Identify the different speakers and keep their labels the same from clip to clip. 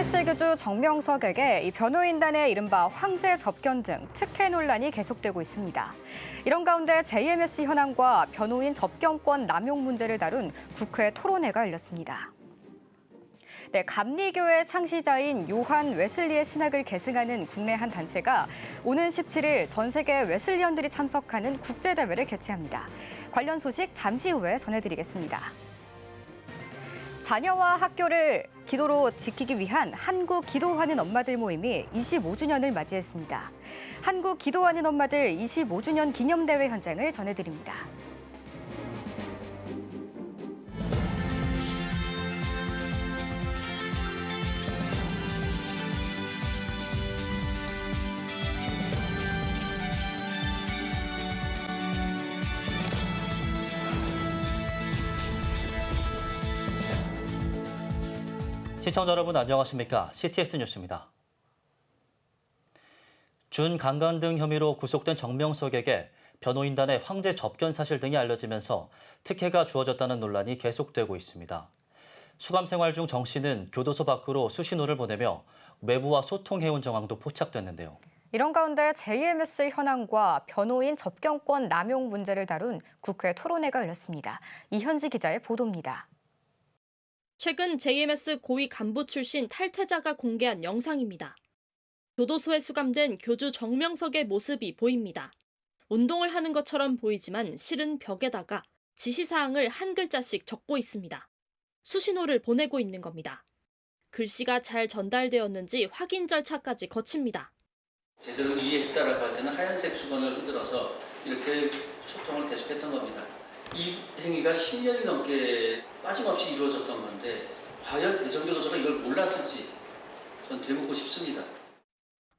Speaker 1: JMS 교주 정명석에게 이 변호인단의 이른바 황제 접견 등 특혜 논란이 계속되고 있습니다. 이런 가운데 JMS 현황과 변호인 접견권 남용 문제를 다룬 국회 토론회가 열렸습니다. 네, 감리교회 창시자인 요한 웨슬리의 신학을 계승하는 국내 한 단체가 오는 17일 전 세계 웨슬리언들이 참석하는 국제대회를 개최합니다. 관련 소식 잠시 후에 전해드리겠습니다. 자녀와 학교를 기도로 지키기 위한 한국 기도하는 엄마들 모임이 25주년을 맞이했습니다. 한국 기도하는 엄마들 25주년 기념대회 현장을 전해드립니다.
Speaker 2: 시청자 여러분 안녕하십니까? CTS 뉴스입니다. 준강간 등 혐의로 구속된 정명석에게 변호인단의 황제 접견 사실 등이 알려지면서 특혜가 주어졌다는 논란이 계속되고 있습니다. 수감 생활 중 정 씨는 교도소 밖으로 수신호를 보내며 외부와 소통해온 정황도 포착됐는데요.
Speaker 1: 이런 가운데 JMS 현황과 변호인 접견권 남용 문제를 다룬 국회 토론회가 열렸습니다. 이현지 기자의 보도입니다.
Speaker 3: 최근 JMS 고위 간부 출신 탈퇴자가 공개한 영상입니다. 교도소에 수감된 교주 정명석의 모습이 보입니다. 운동을 하는 것처럼 보이지만 실은 벽에다가 지시사항을 한 글자씩 적고 있습니다. 수신호를 보내고 있는 겁니다. 글씨가 잘 전달되었는지 확인 절차까지 거칩니다.
Speaker 4: 제대로 이해했다라고 할 때는 하얀색 수건을 흔들어서 이렇게 소통을 계속했던 겁니다. 이 행위가 10년이 넘게 빠짐없이 이루어졌던 건데 과연 대전교도소가 이걸 몰랐을지 전 되묻고 싶습니다.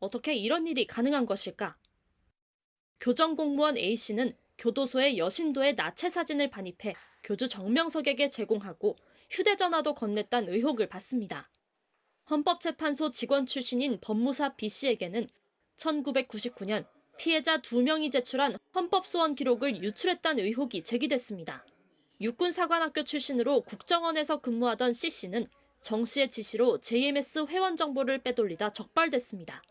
Speaker 3: 어떻게 이런 일이 가능한 것일까? 교정공무원 A씨는 교도소에 여신도의 나체 사진을 반입해 교주 정명석에게 제공하고 휴대전화도 건넸다는 의혹을 받습니다. 헌법재판소 직원 출신인 법무사 B씨에게는 1999년 피해자 2명이 제출한 헌법소원 기록을 유출했다는 의혹이 제기됐습니다. 육군사관학교 출신으로 국정원에서 근무하던 C씨는 정 씨의 지시로 JMS 회원 정보를 빼돌리다 적발됐습니다.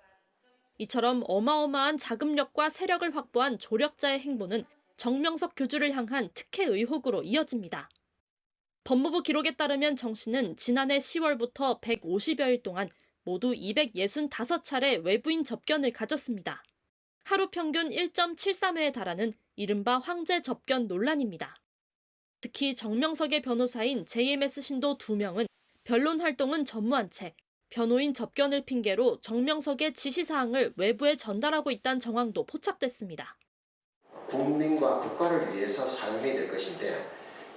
Speaker 3: 이처럼 어마어마한 자금력과 세력을 확보한 조력자의 행보는 정명석 교주를 향한 특혜 의혹으로 이어집니다. 법무부 기록에 따르면 정 씨는 지난해 10월부터 150여일 동안 모두 265차례 외부인 접견을 가졌습니다. 하루 평균 1.73회에 달하는 이른바 황제 접견 논란입니다. 특히 정명석의 변호사인 JMS 신도 2명은 변론 활동은 전무한 채 변호인 접견을 핑계로 정명석의 지시사항을 외부에 전달하고 있다는 정황도 포착됐습니다.
Speaker 5: 국민과 국가를 위해서 사용해야 될 것인데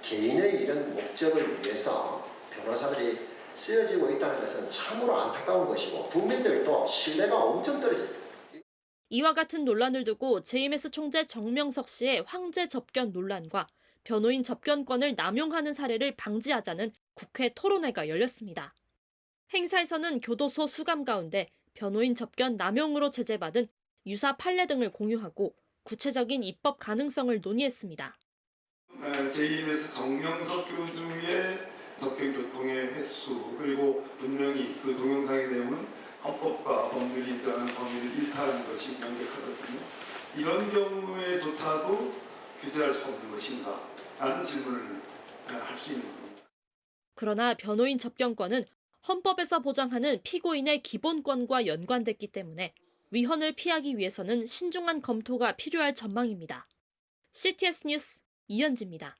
Speaker 5: 개인의 이런 목적을 위해서 변호사들이 쓰여지고 있다는 것은 참으로 안타까운 것이고 국민들도 신뢰가 엄청 떨어집니다.
Speaker 3: 이와 같은 논란을 두고 JMS 총재 정명석 씨의 황제 접견 논란과 변호인 접견권을 남용하는 사례를 방지하자는 국회 토론회가 열렸습니다. 행사에서는 교도소 수감 가운데 변호인 접견 남용으로 제재받은 유사 판례 등을 공유하고 구체적인 입법 가능성을 논의했습니다.
Speaker 6: JMS 정명석 교주의 접견 교통의 횟수 그리고 분명히 그 동영상의 내용은 헌법과 법률이 인정하는 범위를 일탈하는 것이 명백하거든요. 이런 경우에조차도 규제할 수 없는 것인가 라는 질문을 할 수 있는 겁니다.
Speaker 3: 그러나 변호인 접견권은 헌법에서 보장하는 피고인의 기본권과 연관됐기 때문에 위헌을 피하기 위해서는 신중한 검토가 필요할 전망입니다. CTS 뉴스 이현지입니다.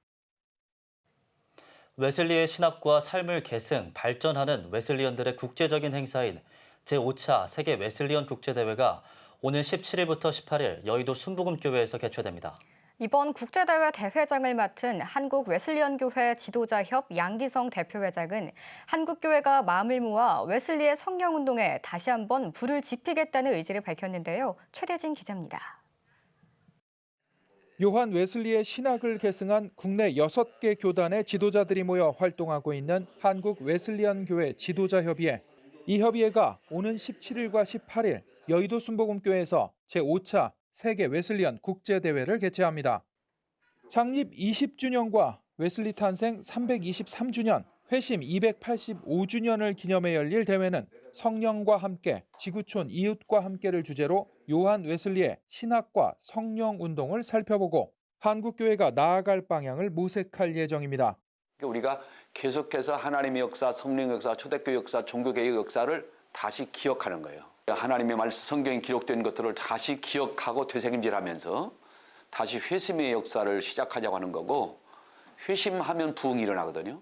Speaker 2: 웨슬리의 신학과 삶을 계승, 발전하는 웨슬리언들의 국제적인 행사인 제5차 세계 웨슬리언 국제대회가 오는 17일부터 18일 여의도 순복음교회에서 개최됩니다.
Speaker 1: 이번 국제대회 대회장을 맡은 한국 웨슬리언 교회 지도자협 양기성 대표회장은 한국교회가 마음을 모아 웨슬리의 성령운동에 다시 한번 불을 지피겠다는 의지를 밝혔는데요. 최대진 기자입니다.
Speaker 7: 요한 웨슬리의 신학을 계승한 국내 6개 교단의 지도자들이 모여 활동하고 있는 한국 웨슬리언 교회 지도자협의회. 이 협의회가 오는 17일과 18일 여의도 순복음교회에서 제5차 세계 웨슬리언 국제대회를 개최합니다. 창립 20주년과 웨슬리 탄생 323주년, 회심 285주년을 기념해 열릴 대회는 성령과 함께, 지구촌 이웃과 함께를 주제로 요한 웨슬리의 신학과 성령 운동을 살펴보고 한국교회가 나아갈 방향을 모색할 예정입니다.
Speaker 8: 우리가 계속해서 하나님의 역사, 성령의 역사, 초대교회 역사, 종교개혁 역사를 다시 기억하는 거예요. 하나님의 말씀, 성경에 기록된 것들을 다시 기억하고 되새김질하면서 다시 회심의 역사를 시작하자고 하는 거고, 회심하면 부흥이 일어나거든요.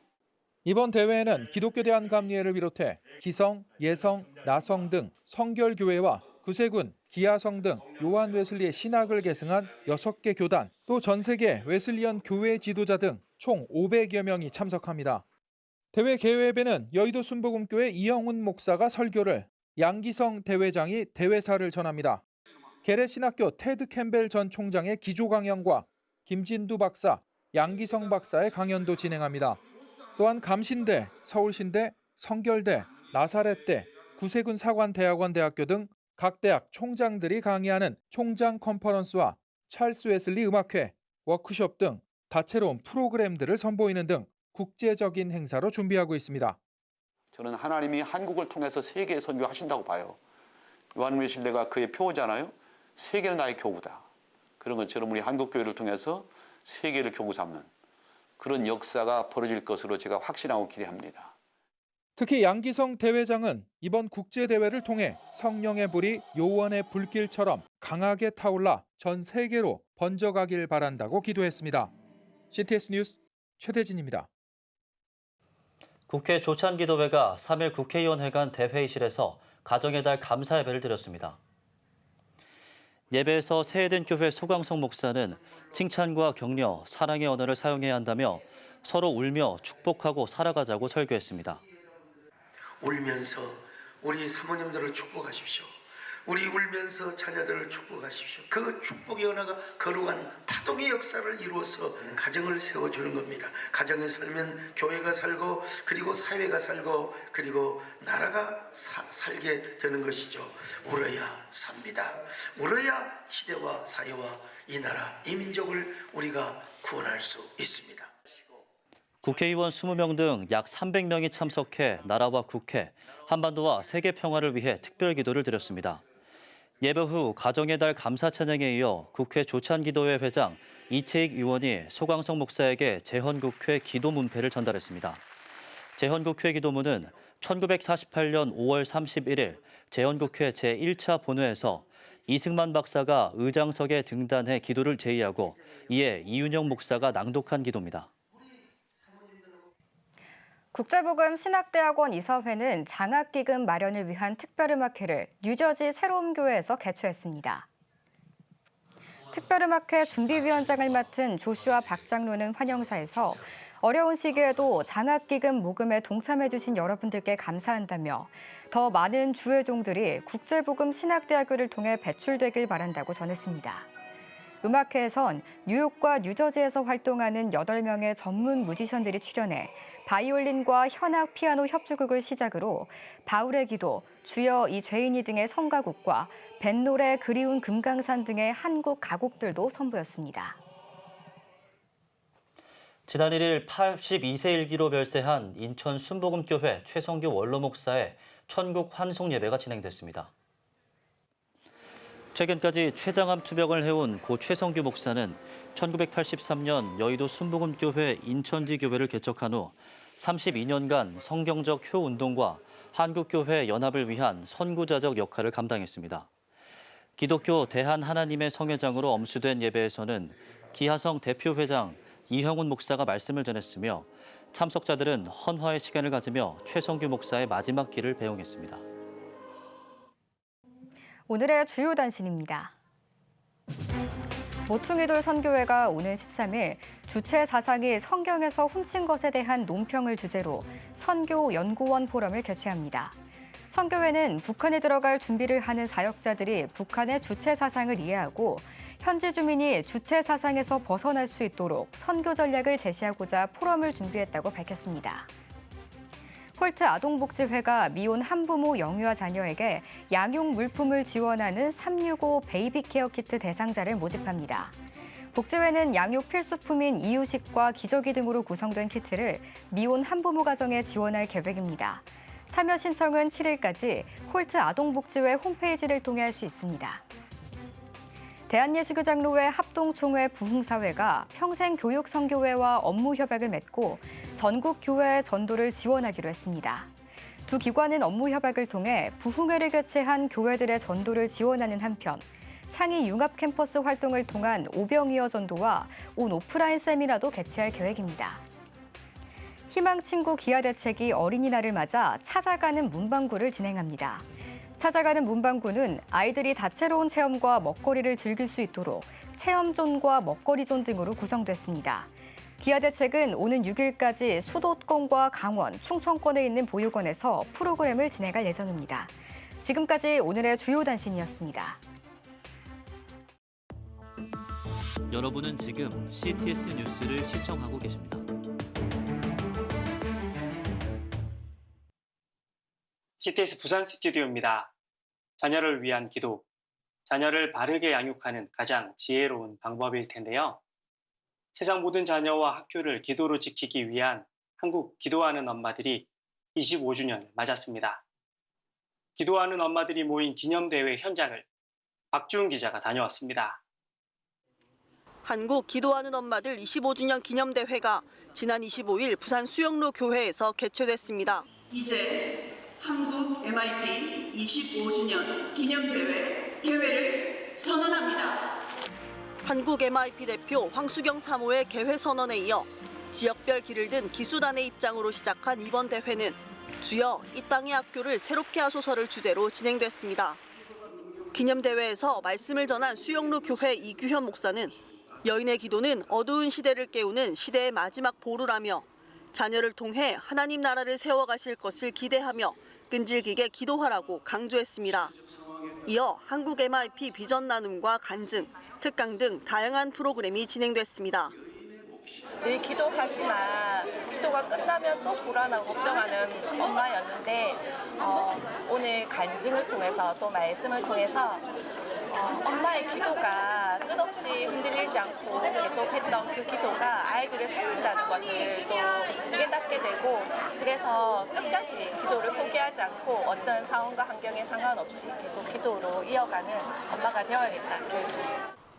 Speaker 7: 이번 대회에는 기독교 대한감리회를 비롯해 기성, 예성, 나성 등 성결교회와 구세군, 기아성 등 요한 웨슬리의 신학을 계승한 6개 교단, 또 전 세계 웨슬리언 교회 지도자 등 총 500여 명이 참석합니다. 대회 개회에는 여의도 순복음교회 이영훈 목사가 설교를, 양기성 대회장이 대회사를 전합니다. 게레신학교 테드 캠벨 전 총장의 기조 강연과 김진두 박사, 양기성 박사의 강연도 진행합니다. 또한 감신대, 서울신대, 성결대, 나사렛대, 구세군 사관대학원 대학교 등 각 대학 총장들이 강의하는 총장 컨퍼런스와 찰스 웨슬리 음악회, 워크숍 등 다채로운 프로그램들을 선보이는 등 국제적인 행사로 준비하고 있습니다.
Speaker 8: 저는 하나님이 한국을 통해서 세계에 선교하신다고 봐요. 요한 웨슬리가 그의 표어잖아요. 세계는 나의 교구다. 그런 것처럼 우리 한국교회를 통해서 세계를 교구 삼는 그런 역사가 벌어질 것으로 제가 확신하고 기대합니다.
Speaker 7: 특히 양기성 대회장은 이번 국제대회를 통해 성령의 불이 요원의 불길처럼 강하게 타올라 전 세계로 번져가길 바란다고 기도했습니다. CTS 뉴스 최대진입니다.
Speaker 2: 국회 조찬기도회가 3일 국회의원회관 대회의실에서 가정의 달 감사 예배를 드렸습니다. 예배에서 새해든 교회 소강성 목사는 칭찬과 격려, 사랑의 언어를 사용해야 한다며 서로 울며 축복하고 살아가자고 설교했습니다.
Speaker 9: 울면서 우리 사모님들을 축복하십시오. 우리 울면서 자녀들을 축복하십시오. 그 축복의 언어가 거룩한 파동의 역사를 이루어서 가정을 세워주는 겁니다. 가정에 살면 교회가 살고, 그리고 사회가 살고, 그리고 나라가 살게 되는 것이죠. 울어야 삽니다. 울어야 시대와 사회와 이 나라, 이 민족을 우리가 구원할 수 있습니다.
Speaker 2: 국회의원 20명 등 약 300명이 참석해 나라와 국회, 한반도와 세계 평화를 위해 특별 기도를 드렸습니다. 예배 후 가정의 달 감사 찬양에 이어 국회 조찬기도회 회장 이채익 의원이 소강성 목사에게 재헌국회 기도 문패를 전달했습니다. 재헌국회 기도문은 1948년 5월 31일 재헌국회 제1차 본회에서 이승만 박사가 의장석에 등단해 기도를 제의하고 이에 이윤영 목사가 낭독한 기도입니다.
Speaker 1: 국제복음 신학대학원 이사회는 장학기금 마련을 위한 특별음악회를 뉴저지 새로운 교회에서 개최했습니다. 특별음악회 준비위원장을 맡은 조슈아 박 장로는 환영사에서 어려운 시기에도 장학기금 모금에 동참해주신 여러분들께 감사한다며 더 많은 주회종들이 국제복음 신학대학교를 통해 배출되길 바란다고 전했습니다. 음악회에선 뉴욕과 뉴저지에서 활동하는 8명의 전문 뮤지션들이 출연해 바이올린과 현악 피아노 협주곡을 시작으로 바울의 기도, 주여 이 죄인이 등의 성가곡과 뱃노래 그리운 금강산 등의 한국 가곡들도 선보였습니다.
Speaker 2: 지난 1일 82세 일기로 별세한 인천 순복음교회 최성규 원로 목사의 천국 환송 예배가 진행됐습니다. 최근까지 췌장암 투병을 해온 고 최성규 목사는 1983년 여의도 순복음교회 인천지 교회를 개척한 후 32년간 성경적 효운동과 한국교회 연합을 위한 선구자적 역할을 감당했습니다. 기독교 대한하나님의 성회장으로 엄수된 예배에서는 기하성 대표회장 이형훈 목사가 말씀을 전했으며 참석자들은 헌화의 시간을 가지며 최성규 목사의 마지막 길을 배웅했습니다.
Speaker 1: 오늘의 주요 단신입니다. 모퉁이돌 선교회가 오는 13일 주체 사상이 성경에서 훔친 것에 대한 논평을 주제로 선교 연구원 포럼을 개최합니다. 선교회는 북한에 들어갈 준비를 하는 사역자들이 북한의 주체 사상을 이해하고 현지 주민이 주체 사상에서 벗어날 수 있도록 선교 전략을 제시하고자 포럼을 준비했다고 밝혔습니다. 홀트 아동복지회가 미혼 한부모 영유아 자녀에게 양육 물품을 지원하는 365 베이비 케어 키트 대상자를 모집합니다. 복지회는 양육 필수품인 이유식과 기저귀 등으로 구성된 키트를 미혼 한부모 가정에 지원할 계획입니다. 참여 신청은 7일까지 홀트 아동복지회 홈페이지를 통해 할 수 있습니다. 대한예수교장로회 합동총회 부흥사회가 평생교육선교회와 업무협약을 맺고 전국 교회 전도를 지원하기로 했습니다. 두 기관은 업무협약을 통해 부흥회를 개최한 교회들의 전도를 지원하는 한편 창의 융합 캠퍼스 활동을 통한 오병이어 전도와 온 오프라인 세미나도 개최할 계획입니다. 희망친구 기아대책이 어린이날을 맞아 찾아가는 문방구를 진행합니다. 찾아가는 문방구는 아이들이 다채로운 체험과 먹거리를 즐길 수 있도록 체험존과 먹거리존 등으로 구성됐습니다. 기아대책은 오는 6일까지 수도권과 강원, 충청권에 있는 보육원에서 프로그램을 진행할 예정입니다. 지금까지 오늘의 주요 단신이었습니다.
Speaker 2: 여러분은 지금 CTS 뉴스를 시청하고 계십니다.
Speaker 10: CTS 부산 스튜디오입니다. 자녀를 위한 기도, 자녀를 바르게 양육하는 가장 지혜로운 방법일 텐데요. 세상 모든 자녀와 학교를 기도로 지키기 위한 한국 기도하는 엄마들이 25주년을 맞았습니다. 기도하는 엄마들이 모인 기념대회 현장을 박주은 기자가 다녀왔습니다.
Speaker 11: 한국 기도하는 엄마들 25주년 기념대회가 지난 25일 부산 수영로 교회에서 개최됐습니다.
Speaker 12: 이제 한국 MIP 25주년 기념대회 개회를 선언합니다.
Speaker 11: 한국 MIP 대표 황수경 사모의 개회 선언에 이어 지역별 길을 든 기수단의 입장으로 시작한 이번 대회는 주여 이 땅의 학교를 새롭게 하소서를 주제로 진행됐습니다. 기념대회에서 말씀을 전한 수영로 교회 이규현 목사는 여인의 기도는 어두운 시대를 깨우는 시대의 마지막 보루라며 자녀를 통해 하나님 나라를 세워가실 것을 기대하며 끈질기게 기도하라고 강조했습니다. 이어 한국 MIP 비전 나눔과 간증, 특강 등 다양한 프로그램이 진행됐습니다.
Speaker 13: 늘 기도하지만 기도가 끝나면 또 불안하고 걱정하는 엄마였는데 오늘 간증을 통해서 또 말씀을 통해서 엄마의 기도가 끝없이 흔들리지 않고 계속했던 그 기도가 아이들을 살린다는 것을 또 깨닫게 되고 그래서 끝까지 기도를 포기하지 않고 어떤 상황과 환경에 상관없이 계속 기도로 이어가는 엄마가 되어야겠다.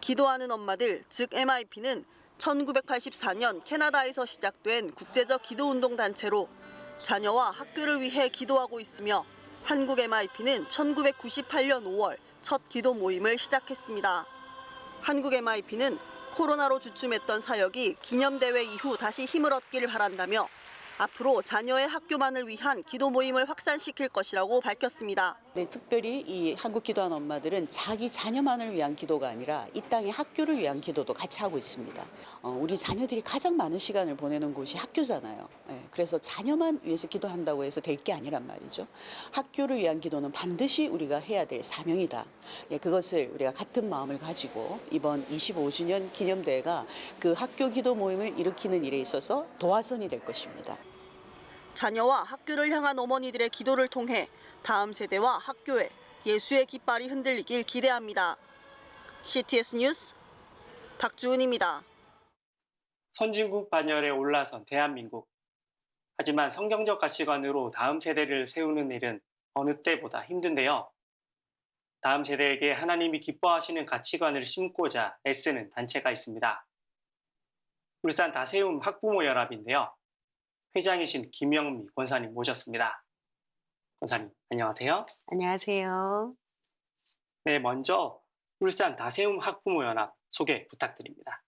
Speaker 11: 기도하는 엄마들, 즉 MIP는 1984년 캐나다에서 시작된 국제적 기도운동 단체로 자녀와 학교를 위해 기도하고 있으며 한국 MIP는 1998년 5월 첫 기도 모임을 시작했습니다. 한국 MIP는 코로나로 주춤했던 사역이 기념대회 이후 다시 힘을 얻기를 바란다며 앞으로 자녀의 학교만을 위한 기도 모임을 확산시킬 것이라고 밝혔습니다.
Speaker 14: 네, 특별히 이 한국 기도하는 엄마들은 자기 자녀만을 위한 기도가 아니라 이 땅의 학교를 위한 기도도 같이 하고 있습니다. 우리 자녀들이 가장 많은 시간을 보내는 곳이 학교잖아요. 네, 그래서 자녀만 위해서 기도한다고 해서 될 게 아니란 말이죠. 학교를 위한 기도는 반드시 우리가 해야 될 사명이다. 예, 그것을 우리가 같은 마음을 가지고 이번 25주년 기념대회가 그 학교 기도 모임을 일으키는 일에 있어서 도화선이 될 것입니다.
Speaker 11: 자녀와 학교를 향한 어머니들의 기도를 통해 다음 세대와 학교에 예수의 깃발이 흔들리길 기대합니다. CTS 뉴스 박주은입니다.
Speaker 10: 선진국 반열에 올라선 대한민국. 하지만 성경적 가치관으로 다음 세대를 세우는 일은 어느 때보다 힘든데요. 다음 세대에게 하나님이 기뻐하시는 가치관을 심고자 애쓰는 단체가 있습니다. 울산 다세움 학부모 연합인데요. 회장이신 김영미 권사님 모셨습니다. 권사님, 안녕하세요.
Speaker 15: 안녕하세요.
Speaker 10: 네, 먼저 울산 다세움 학부모 연합 소개 부탁드립니다.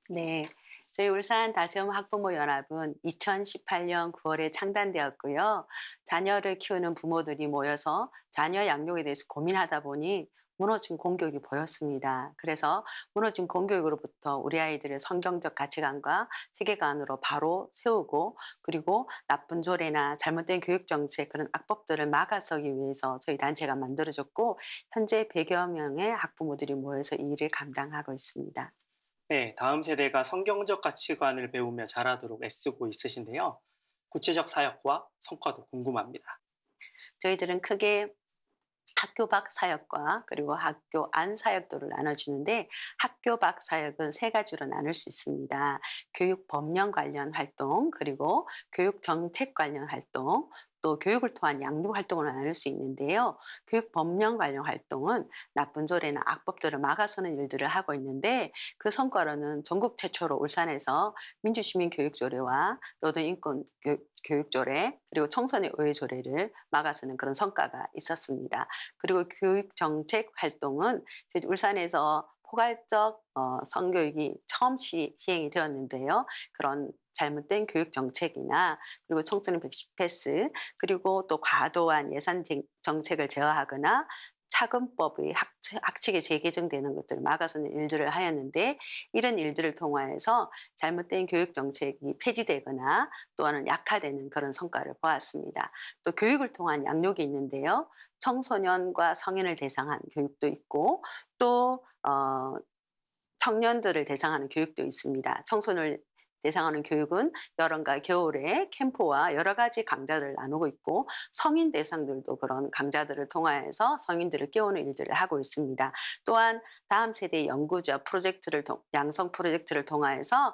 Speaker 15: 네, 저희 울산 다세움 학부모 연합은 2018년 9월에 창단되었고요. 자녀를 키우는 부모들이 모여서 자녀 양육에 대해서 고민하다 보니 무너진 공교육이 보였습니다. 그래서 무너진 공교육으로부터 우리 아이들의 성경적 가치관과 세계관으로 바로 세우고 그리고 나쁜 조례나 잘못된 교육 정책 그런 악법들을 막아서기 위해서 저희 단체가 만들어졌고 현재 100여 명의 학부모들이 모여서 이 일을 감당하고 있습니다.
Speaker 10: 네, 다음 세대가 성경적 가치관을 배우며 자라도록 애쓰고 있으신데요. 구체적 사역과 성과도 궁금합니다.
Speaker 15: 저희들은 크게 학교 밖 사역과 그리고 학교 안 사역도를 나눠주는데 학교 밖 사역은 세 가지로 나눌 수 있습니다. 교육 법령 관련 활동, 그리고 교육 정책 관련 활동, 또 교육을 통한 양육 활동을 나눌 수 있는데요. 교육 법령 관련 활동은 나쁜 조례나 악법들을 막아서는 일들을 하고 있는데 그 성과로는 전국 최초로 울산에서 민주시민교육조례와 노동인권 교육조례 그리고 청소년 의회조례를 막아서는 그런 성과가 있었습니다. 그리고 교육정책 활동은 저희 울산에서 포괄적 성교육이 처음 시행이 되었는데요. 그런 잘못된 교육 정책이나 그리고 청소년 백신 패스 그리고 또 과도한 예산 정책을 제어하거나 차금법의 학칙이 재개정되는 것들을 막아서는 일들을 하였는데 이런 일들을 통하여서 잘못된 교육 정책이 폐지되거나 또는 약화되는 그런 성과를 보았습니다. 또 교육을 통한 양육이 있는데요. 청소년과 성인을 대상한 교육도 있고 또 청년들을 대상하는 교육도 있습니다. 청소년을 대상하는 교육은 여름과 겨울에 캠프와 여러 가지 강좌를 나누고 있고 성인 대상들도 그런 강좌들을 통하여서 성인들을 깨우는 일들을 하고 있습니다. 또한 다음 세대 연구자 프로젝트를 양성 프로젝트를 통하여서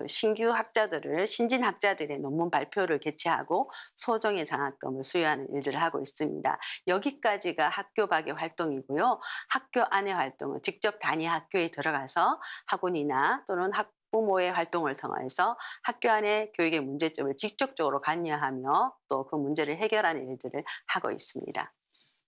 Speaker 15: 신규 학자들을 신진 학자들의 논문 발표를 개최하고 소정의 장학금을 수여하는 일들을 하고 있습니다. 여기까지가 학교 밖의 활동이고요. 학교 안의 활동은 직접 단위 학교에 들어가서 학원이나 또는 학부모의 활동을 통해서 학교 안의 교육의 문제점을 직접적으로 관여하며 또 그 문제를 해결하는 일들을 하고 있습니다.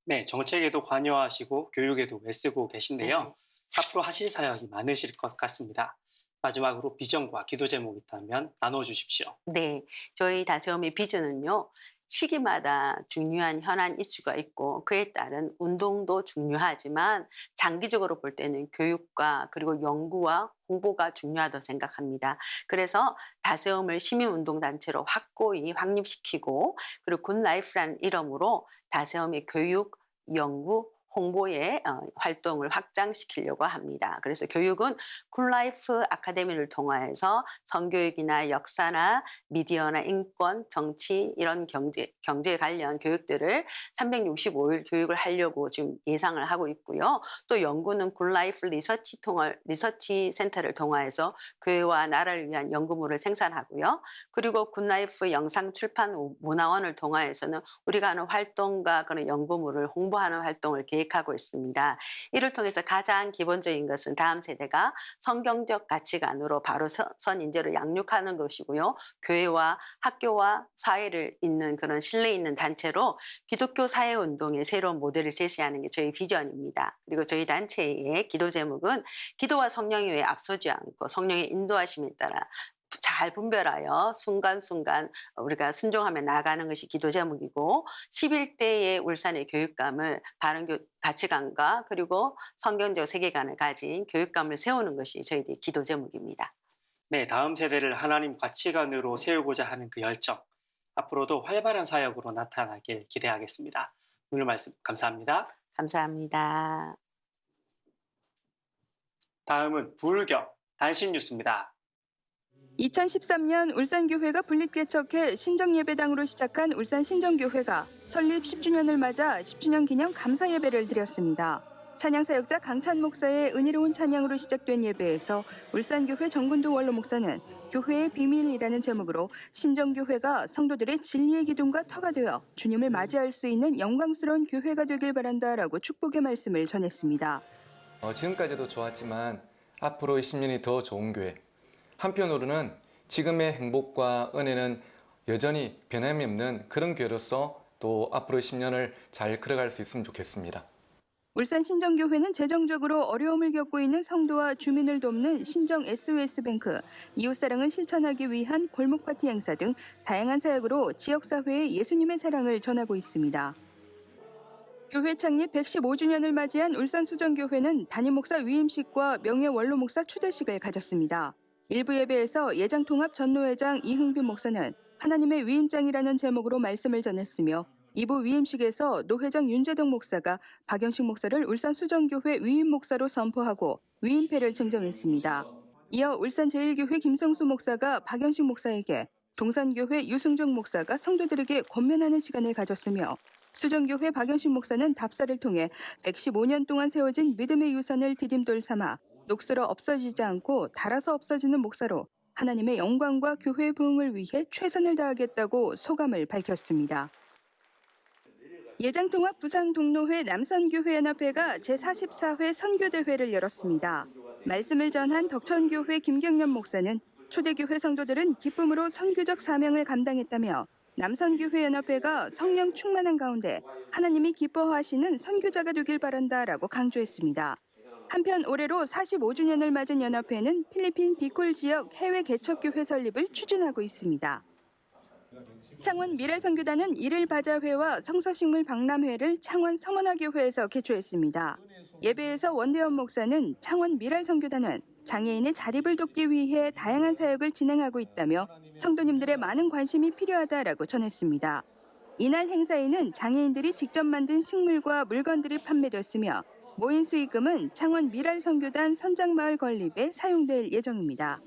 Speaker 10: 네, 정책에도 관여하시고 교육에도 애쓰고 계신데요. 앞으로 하실 사역이 많으실 것 같습니다. 마지막으로 비전과 기도 제목이 있다면 나눠주십시오.
Speaker 15: 네, 저희 다세움의 비전은요. 시기마다 중요한 현안 이슈가 있고 그에 따른 운동도 중요하지만 장기적으로 볼 때는 교육과 그리고 연구와 홍보가 중요하다고 생각합니다. 그래서 다세움을 시민운동단체로 확고히 확립시키고 그리고 굿라이프라는 이름으로 다세움의 교육, 연구, 홍보의 활동을 확장시키려고 합니다. 그래서 교육은 굿라이프 아카데미를 통해서 성교육이나 역사나 미디어나 인권, 정치 이런 경제 관련 교육들을 365일 교육을 하려고 지금 예상을 하고 있고요. 또 연구는 굿라이프 리서치 센터를 통해서 교회와 나라를 위한 연구물을 생산하고요. 그리고 굿라이프 영상 출판 문화원을 통해서는 우리가 하는 활동과 그런 연구물을 홍보하는 활동을 하고 있습니다. 이를 통해서 가장 기본적인 것은 다음 세대가 성경적 가치관으로 바로 선 인재로 양육하는 것이고요. 교회와 학교와 사회를 잇는 그런 신뢰 있는 단체로 기독교 사회운동의 새로운 모델을 제시하는 게 저희 비전입니다. 그리고 저희 단체의 기도 제목은 기도와 성령의 외에 앞서지 않고 성령의 인도하심에 따라 잘 분별하여 순간순간 우리가 순종하며 나아가는 것이 기도 제목이고 11대의 울산의 교육감을 바른 가치관과 그리고 성경적 세계관을 가진 교육감을 세우는 것이 저희들의 기도 제목입니다.
Speaker 10: 네, 다음 세대를 하나님 가치관으로 세우고자 하는 그 열정 앞으로도 활발한 사역으로 나타나길 기대하겠습니다. 오늘 말씀 감사합니다.
Speaker 15: 감사합니다.
Speaker 10: 다음은 불교 단신 뉴스입니다.
Speaker 16: 2013년 울산교회가 분립개척해 신정예배당으로 시작한 울산신정교회가 설립 10주년을 맞아 10주년 기념 감사예배를 드렸습니다. 찬양사역자 강찬 목사의 은혜로운 찬양으로 시작된 예배에서 울산교회 정근도 원로 목사는 교회의 비밀이라는 제목으로 신정교회가 성도들의 진리의 기둥과 터가 되어 주님을 맞이할 수 있는 영광스러운 교회가 되길 바란다라고 축복의 말씀을 전했습니다.
Speaker 17: 지금까지도 좋았지만 앞으로 10년이 더 좋은 교회, 한편으로는 지금의 행복과 은혜는 여전히 변함이 없는 그런 교회로서 또 앞으로 10년을 잘 걸어갈 수 있으면 좋겠습니다.
Speaker 16: 울산 신정교회는 재정적으로 어려움을 겪고 있는 성도와 주민을 돕는 신정 SOS뱅크, 이웃사랑을 실천하기 위한 골목파티 행사 등 다양한 사역으로 지역사회에 예수님의 사랑을 전하고 있습니다. 교회 창립 115주년을 맞이한 울산수정교회는 담임목사 위임식과 명예원로 목사 추대식을 가졌습니다. 일부 예배에서 예장통합 전노회장 이흥빈 목사는 하나님의 위임장이라는 제목으로 말씀을 전했으며 2부 위임식에서 노회장 윤재덕 목사가 박영식 목사를 울산수정교회 위임 목사로 선포하고 위임패를 증정했습니다. 이어 울산제일교회 김성수 목사가 박영식 목사에게 동산교회 유승종 목사가 성도들에게 권면하는 시간을 가졌으며 수정교회 박영식 목사는 답사를 통해 115년 동안 세워진 믿음의 유산을 디딤돌 삼아 녹슬어 없어지지 않고 닳아서 없어지는 목사로 하나님의 영광과 교회 부흥을 위해 최선을 다하겠다고 소감을 밝혔습니다. 예장통합 부산동로회 남선교회연합회가 제44회 선교대회를 열었습니다. 말씀을 전한 덕천교회 김경련 목사는 초대교회 성도들은 기쁨으로 선교적 사명을 감당했다며 남선교회연합회가 성령 충만한 가운데 하나님이 기뻐하시는 선교자가 되길 바란다라고 강조했습니다. 한편 올해로 45주년을 맞은 연합회는 필리핀 비콜 지역 해외 개척교회 설립을 추진하고 있습니다. 창원 미랄선교단은 1일 바자회와 성서식물 박람회를 창원 서문화교회에서 개최했습니다. 예배에서 원대원 목사는 창원 미랄선교단은 장애인의 자립을 돕기 위해 다양한 사역을 진행하고 있다며 성도님들의 많은 관심이 필요하다라고 전했습니다. 이날 행사에는 장애인들이 직접 만든 식물과 물건들이 판매됐으며 모인 수익금은 창원 미랄선교단 선장마을 건립에 사용될 예정입니다.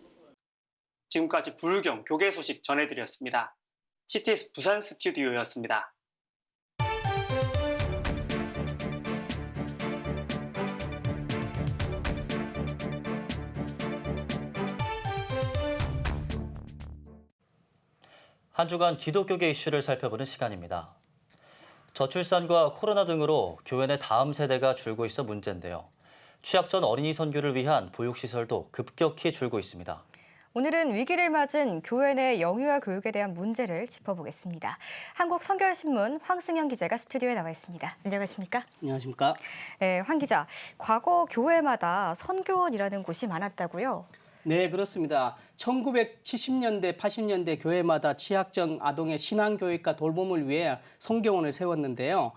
Speaker 10: 지금까지 불경 교계 소식 전해드렸습니다. CTS 부산 스튜디오였습니다.
Speaker 2: 한 주간 기독교계 이슈를 살펴보는 시간입니다. 저출산과 코로나 등으로 교회 내 다음 세대가 줄고 있어 문제인데요. 취약전 어린이 선교를 위한 보육시설도 급격히 줄고 있습니다.
Speaker 1: 오늘은 위기를 맞은 교회 내 영유아 교육에 대한 문제를 짚어보겠습니다. 한국성결신문 황승현 기자가 스튜디오에 나와 있습니다. 안녕하십니까?
Speaker 18: 안녕하십니까?
Speaker 1: 네, 황 기자. 과거 교회마다 선교원이라는 곳이 많았다고요?
Speaker 18: 네, 그렇습니다. 1970년대, 80년대 교회마다 취약전 아동의 신앙교육과 돌봄을 위해 성교원을 세웠는데요.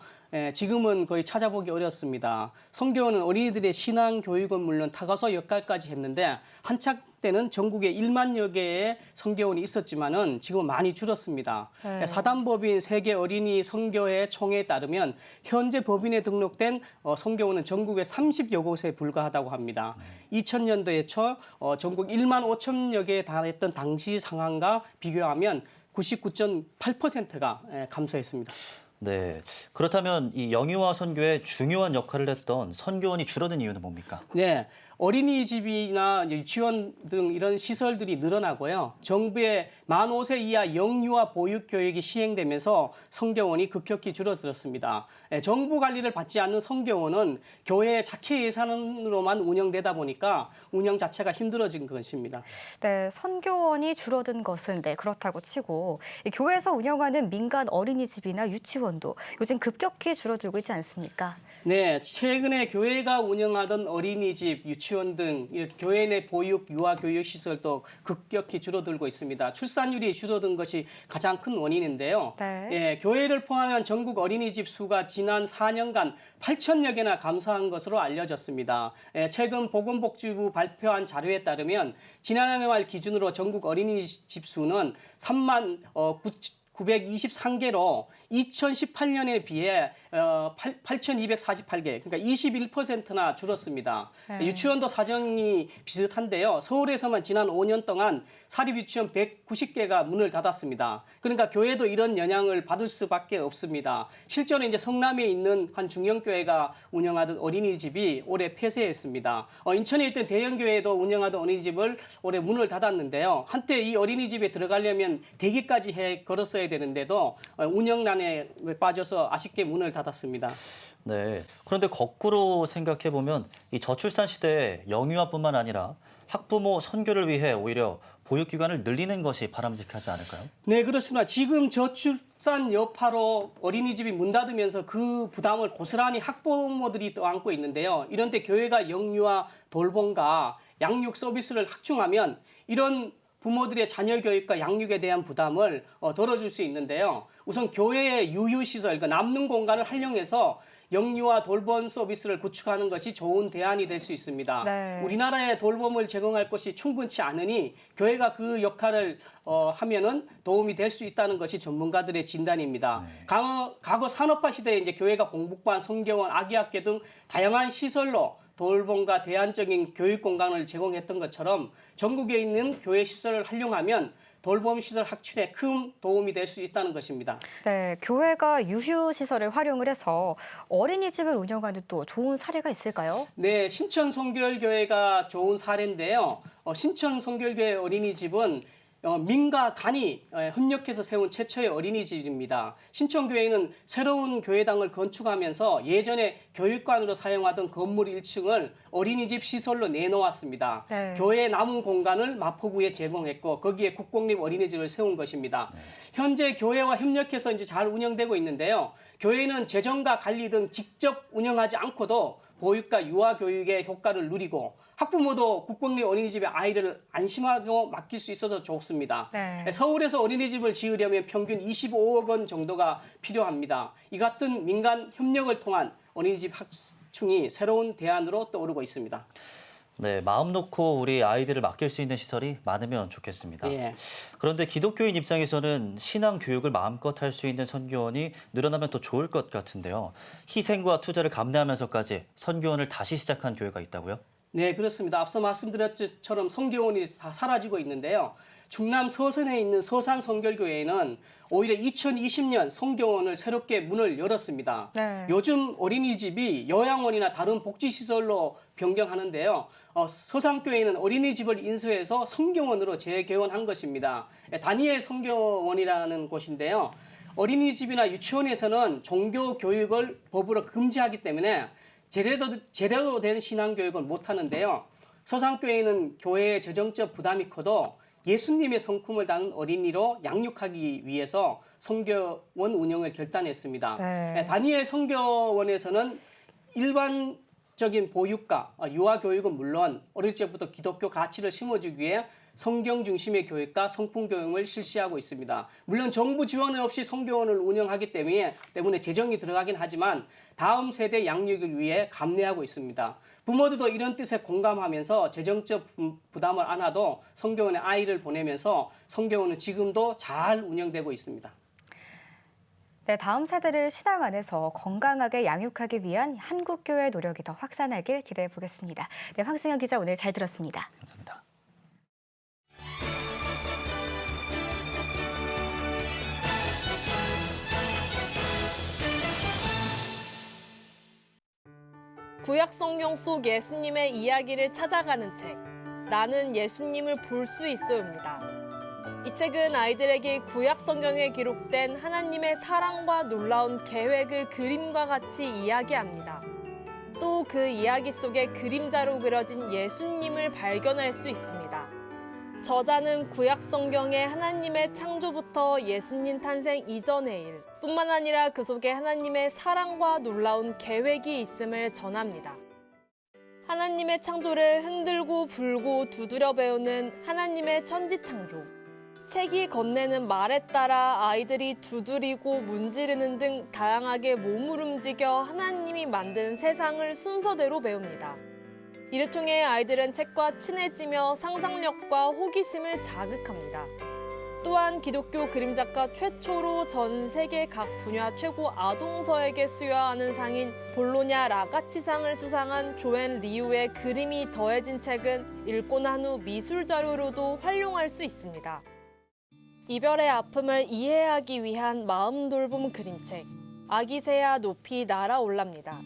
Speaker 18: 지금은 거의 찾아보기 어렵습니다. 성교원은 어린이들의 신앙교육은 물론 다가서 역할까지 했는데 한창 때는 전국에 1만여 개의 성교원이 있었지만은 지금은 많이 줄었습니다. 사단법인 세계 어린이 성교회 총회에 따르면 현재 법인에 등록된 성교원은 전국에 30여 곳에 불과하다고 합니다. 2000년도에 초 전국 1만 5천여 개에 달했던 당시 상황과 비교하면 99.8%가 감소했습니다.
Speaker 2: 네, 그렇다면 이 영유아 선교에 중요한 역할을 했던 선교원이 줄어든 이유는 뭡니까?
Speaker 18: 네, 어린이집이나 유치원 등 이런 시설들이 늘어나고요. 정부의 만 5세 이하 영유아 보육 교육이 시행되면서 성교원이 급격히 줄어들었습니다. 정부 관리를 받지 않는 성교원은 교회 자체 예산으로만 운영되다 보니까 운영 자체가 힘들어진 것입니다.
Speaker 1: 네, 선교원이 줄어든 것은 그렇다고 치고 이 교회에서 운영하는 민간 어린이집이나 유치원도 요즘 급격히 줄어들고 있지 않습니까?
Speaker 18: 네, 최근에 교회가 운영하던 어린이집, 유치원 등 교회 내 보육, 유아 교육 시설도 급격히 줄어들고 있습니다. 출산율이 줄어든 것이 가장 큰 원인인데요. 네. 교회를 포함한 전국 어린이집 수가 지난 4년간 8천여 개나 감소한 것으로 알려졌습니다. 최근 보건복지부 발표한 자료에 따르면 지난해 말 기준으로 전국 어린이집 수는 3만 923개로 2018년에 비해 8,248개, 그러니까 21%나 줄었습니다. 유치원도 사정이 비슷한데요. 서울에서만 지난 5년 동안 사립유치원 190개가 문을 닫았습니다. 그러니까 교회도 이런 영향을 받을 수밖에 없습니다. 실제로 이제 성남에 있는 한 중형교회가 운영하던 어린이집이 올해 폐쇄했습니다. 인천에 있던 대형교회도 운영하던 어린이집을 올해 문을 닫았는데요. 한때 이 어린이집에 들어가려면 대기까지 걸었어야 되는데도 운영난에 빠져서 아쉽게 문을 닫았습니다.
Speaker 2: 네. 그런데 거꾸로 생각해 보면 이 저출산 시대에 영유아뿐만 아니라 학부모 선교를 위해 오히려 보육기관을 늘리는 것이 바람직하지 않을까요?
Speaker 18: 네, 그렇습니다. 지금 저출산 여파로 어린이집이 문 닫으면서 그 부담을 고스란히 학부모들이 떠안고 있는데요. 이런데 교회가 영유아 돌봄과 양육 서비스를 확충하면 이런 부모들의 자녀 교육과 양육에 대한 부담을 덜어줄 수 있는데요. 우선 교회의 유휴시설, 그러니까 남는 공간을 활용해서 영유아 돌봄 서비스를 구축하는 것이 좋은 대안이 될 수 있습니다.
Speaker 1: 네.
Speaker 18: 우리나라에 돌봄을 제공할 것이 충분치 않으니 교회가 그 역할을 하면은 도움이 될 수 있다는 것이 전문가들의 진단입니다. 과거 산업화 시대에 이제 교회가 공복반, 성경원, 아기학교 등 다양한 시설로 돌봄과 대안적인 교육 공간을 제공했던 것처럼 전국에 있는 교회 시설을 활용하면 돌봄 시설 확충에 큰 도움이 될 수 있다는 것입니다.
Speaker 1: 네, 교회가 유휴 시설을 활용을 해서 어린이집을 운영하는 또 좋은 사례가 있을까요?
Speaker 18: 네, 신천 성결교회가 좋은 사례인데요. 신천 성결교회 어린이집은 민과 간이 협력해서 세운 최초의 어린이집입니다. 신천교회는 새로운 교회당을 건축하면서 예전에 교육관으로 사용하던 건물 1층을 어린이집 시설로 내놓았습니다.
Speaker 1: 네.
Speaker 18: 교회 남은 공간을 마포구에 제공했고 거기에 국공립 어린이집을 세운 것입니다. 현재 교회와 협력해서 이제 잘 운영되고 있는데요. 교회는 재정과 관리 등 직접 운영하지 않고도 보육과 유아 교육의 효과를 누리고 학부모도 국공립 어린이집에 아이를 안심하고 맡길 수 있어서 좋습니다.
Speaker 1: 네.
Speaker 18: 서울에서 어린이집을 지으려면 평균 25억 원 정도가 필요합니다. 이 같은 민간 협력을 통한 어린이집 확충이 새로운 대안으로 떠오르고 있습니다.
Speaker 2: 네, 마음 놓고 우리 아이들을 맡길 수 있는 시설이 많으면 좋겠습니다.
Speaker 18: 예.
Speaker 2: 그런데 기독교인 입장에서는 신앙 교육을 마음껏 할 수 있는 선교원이 늘어나면 더 좋을 것 같은데요. 희생과 투자를 감내하면서까지 선교원을 다시 시작한 교회가 있다고요?
Speaker 18: 네, 그렇습니다. 앞서 말씀드렸처럼 성교원이 다 사라지고 있는데요. 충남 서산에 있는 서산 성결교회는 오히려 2020년 성교원을 새롭게 문을 열었습니다.
Speaker 1: 네.
Speaker 18: 요즘 어린이집이 요양원이나 다른 복지시설로 변경하는데요. 서산교회는 어린이집을 인수해서 성교원으로 재개원한 것입니다. 다니엘 성교원이라는 곳인데요. 어린이집이나 유치원에서는 종교 교육을 법으로 금지하기 때문에 제대로 된 신앙교육을 못하는데요. 서산교회는 교회의 재정적 부담이 커도 예수님의 성품을 담은 어린이로 양육하기 위해서 성교원 운영을 결단했습니다.
Speaker 1: 네.
Speaker 18: 다니엘 성교원에서는 일반적인 보육과 유아 교육은 물론 어릴 적부터 기독교 가치를 심어주기 위해 성경 중심의 교육과 성품 교육을 실시하고 있습니다. 물론 정부 지원 없이 성교원을 운영하기 때문에 재정이 들어가긴 하지만 다음 세대 양육을 위해 감내하고 있습니다. 부모들도 이런 뜻에 공감하면서 재정적 부담을 안아도 성교원에 아이를 보내면서 성교원은 지금도 잘 운영되고 있습니다.
Speaker 1: 네, 다음 세대를 신앙 안에서 건강하게 양육하기 위한 한국교회 노력이 더 확산하길 기대해 보겠습니다. 네, 황승현 기자 오늘 잘 들었습니다.
Speaker 2: 감사합니다.
Speaker 3: 구약 성경 속 예수님의 이야기를 찾아가는 책, 나는 예수님을 볼 수 있어요입니다. 이 책은 아이들에게 구약 성경에 기록된 하나님의 사랑과 놀라운 계획을 그림과 같이 이야기합니다. 또 그 이야기 속에 그림자로 그려진 예수님을 발견할 수 있습니다. 저자는 구약 성경의 하나님의 창조부터 예수님 탄생 이전의 일, 뿐만 아니라 그 속에 하나님의 사랑과 놀라운 계획이 있음을 전합니다. 하나님의 창조를 흔들고 불고 두드려 배우는 하나님의 천지창조. 책이 건네는 말에 따라 아이들이 두드리고 문지르는 등 다양하게 몸을 움직여 하나님이 만든 세상을 순서대로 배웁니다. 이를 통해 아이들은 책과 친해지며 상상력과 호기심을 자극합니다. 또한 기독교 그림작가 최초로 전 세계 각 분야 최고 아동서에게 수여하는 상인 볼로냐 라가치상을 수상한 조앤 리우의 그림이 더해진 책은 읽고 난 후 미술 자료로도 활용할 수 있습니다. 이별의 아픔을 이해하기 위한 마음 돌봄 그림책, 아기 새야 높이 날아올랍니다.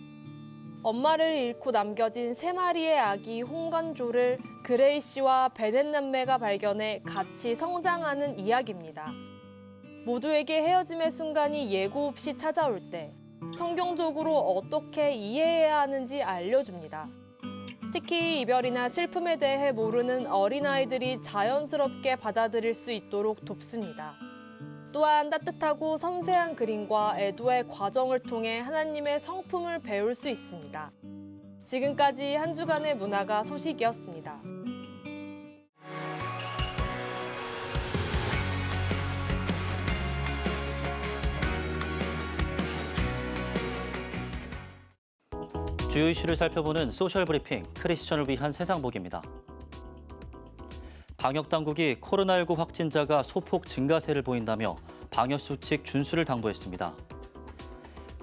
Speaker 3: 엄마를 잃고 남겨진 3마리의 아기 홍건조를 그레이시와 베넷 남매가 발견해 같이 성장하는 이야기입니다. 모두에게 헤어짐의 순간이 예고 없이 찾아올 때 성경적으로 어떻게 이해해야 하는지 알려줍니다. 특히 이별이나 슬픔에 대해 모르는 어린아이들이 자연스럽게 받아들일 수 있도록 돕습니다. 또한 따뜻하고 섬세한 그림과 애도의 과정을 통해 하나님의 성품을 배울 수 있습니다. 지금까지 한 주간의 문화가 소식이었습니다.
Speaker 2: 주요 이슈를 살펴보는 소셜 브리핑, 크리스천을 위한 세상 보기입니다. 방역 당국이 코로나19 확진자가 소폭 증가세를 보인다며 방역 수칙 준수를 당부했습니다.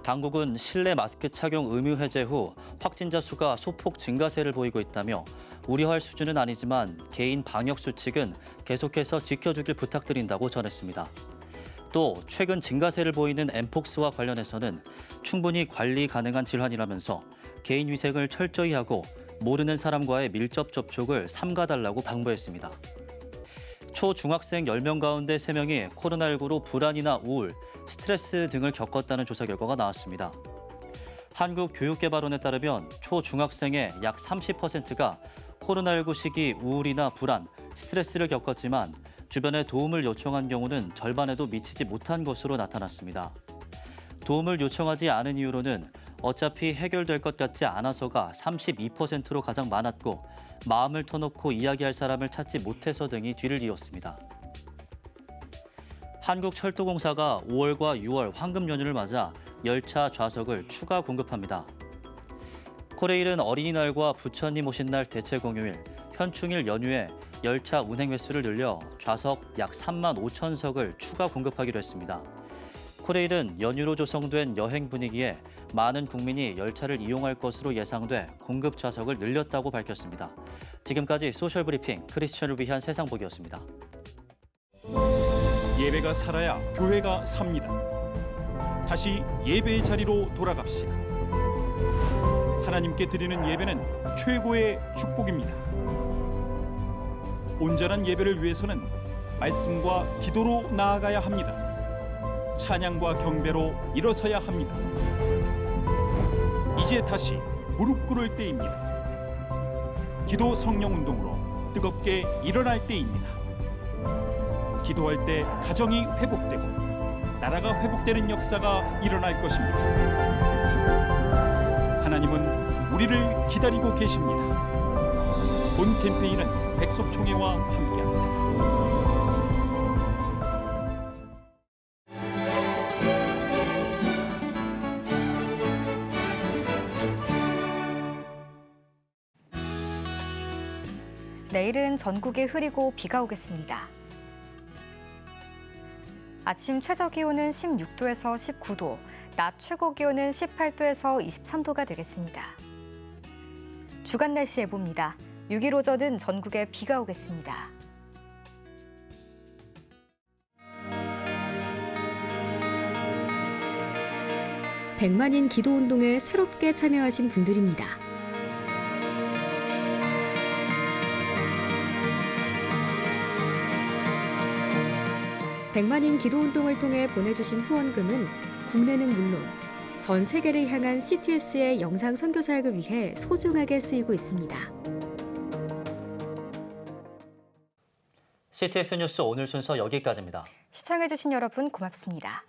Speaker 2: 당국은 실내 마스크 착용 의무 해제 후 확진자 수가 소폭 증가세를 보이고 있다며 우려할 수준은 아니지만 개인 방역 수칙은 계속해서 지켜주길 부탁드린다고 전했습니다. 또 최근 증가세를 보이는 엠폭스와 관련해서는 충분히 관리 가능한 질환이라면서 개인 위생을 철저히 하고 모르는 사람과의 밀접 접촉을 삼가달라고 당부했습니다. 초중학생 10명 가운데 3명이 코로나19로 불안이나 우울, 스트레스 등을 겪었다는 조사 결과가 나왔습니다. 한국교육개발원에 따르면 초중학생의 약 30%가 코로나19 시기 우울이나 불안, 스트레스를 겪었지만 주변에 도움을 요청한 경우는 절반에도 미치지 못한 것으로 나타났습니다. 도움을 요청하지 않은 이유로는 어차피 해결될 것 같지 않아서가 32%로 가장 많았고 마음을 터놓고 이야기할 사람을 찾지 못해서 등이 뒤를 이었습니다. 한국철도공사가 5월과 6월 황금 연휴를 맞아 열차 좌석을 추가 공급합니다. 코레일은 어린이날과 부처님 오신 날 대체 공휴일, 현충일 연휴에 열차 운행 횟수를 늘려 좌석 약 3만 5천석을 추가 공급하기로 했습니다. 코레일은 연휴로 조성된 여행 분위기에 많은 국민이 열차를 이용할 것으로 예상돼 공급 좌석을 늘렸다고 밝혔습니다. 지금까지 소셜브리핑 크리스천을 위한 세상보기였습니다.
Speaker 19: 예배가 살아야 교회가 삽니다. 다시 예배의 자리로 돌아갑시다. 하나님께 드리는 예배는 최고의 축복입니다. 온전한 예배를 위해서는 말씀과 기도로 나아가야 합니다. 찬양과 경배로 일어서야 합니다. 이제 다시 무릎 꿇을 때입니다. 기도 성령 운동으로 뜨겁게 일어날 때입니다. 기도할 때 가정이 회복되고 나라가 회복되는 역사가 일어날 것입니다. 하나님은 우리를 기다리고 계십니다. 본 캠페인은 백석총회와 함께합니다.
Speaker 1: 내일은 전국에 흐리고 비가 오겠습니다. 아침 최저기온은 16도에서 19도, 낮 최고기온은 18도에서 23도가 되겠습니다. 주간 날씨 예보입니다. 6일 오전은 전국에 비가 오겠습니다.
Speaker 20: 백만인 기도운동에 새롭게 참여하신 분들입니다. 백만인 기도운동을 통해 보내주신 후원금은 국내는 물론 전 세계를 향한 CTS의 영상 선교 사역을 위해 소중하게 쓰이고 있습니다.
Speaker 2: CTS 뉴스 오늘 순서 여기까지입니다.
Speaker 1: 시청해주신 여러분 고맙습니다.